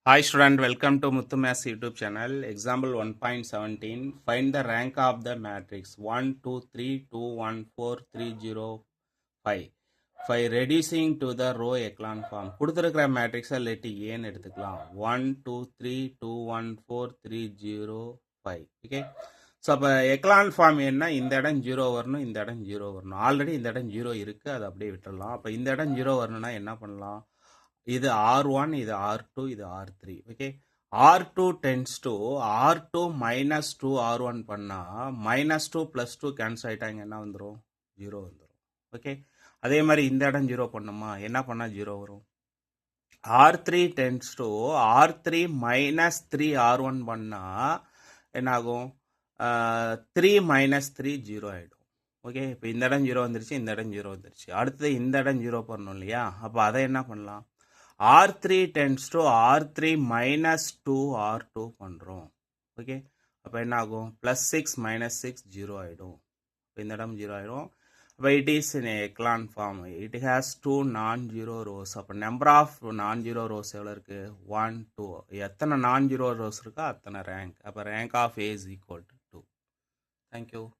Hi student, welcome to Muthu Maths YouTube channel. Example 1.17. Find the rank of the matrix 1, 2, 3, 2, 1, 4, 3, 0, 5. By reducing to the row echelon form. கொடுத்திருக்கிற மேட்ரிக்ஸை லெட்டி ஏன்னு எடுத்துக்கலாம் 1, 2, 3, 2, 1, 4, 3, 0, 5. Okay, so அப்போ echelon form என்ன? இந்த இடம் 0 வரணும், இந்த இடம் 0 வரணும். ஆல்ரெடி இந்த இடம் 0 இருக்குது, அதை அப்படியே விட்டுடலாம். அப்போ இந்த இடம் 0 வரணும்னா என்ன பண்ணலாம்? இது R1, இது R2, இது R3. Okay, R2 tends to R2 minus 2 R1 பண்ணா minus 2 plus 2 கேன்சல் ஆகிட்டாங்க, என்ன வந்துடும்? 0 வந்துடும். ஓகே, அதே மாதிரி இந்த இடம் 0 பண்ணோமா, என்ன பண்ணால் 0 வரும்? R3 tends to R3 minus 3 R1 பண்ணா என்னாகும்? 3 minus 3 0 ஆகிடும். ஓகே, இப்போ இந்த இடம் 0 வந்துருச்சு, இந்த இடம் 0 வந்துருச்சு. அடுத்தது இந்த இடம் 0 பண்ணணும் இல்லையா? அப்போ அதை என்ன பண்ணலாம்? R3 tends to R3 minus 2 R2 பண்ணுறோம். ஓகே, அப்போ என்ன ஆகும்? ப்ளஸ் 6 மைனஸ் 6 0 ஆகிடும். இப்போ இந்த இடம் 0 ஆகிடும். அப்போ it is in echelon form. It has 2 non-zero rows. அப்போ நம்பர் ஆஃப் non-zero rows எவ்வளோ இருக்குது? 1, 2. எத்தனை non-zero rows இருக்கோ அத்தனை ரேங்க். அப்போ rank of A is equal to 2. Thank you.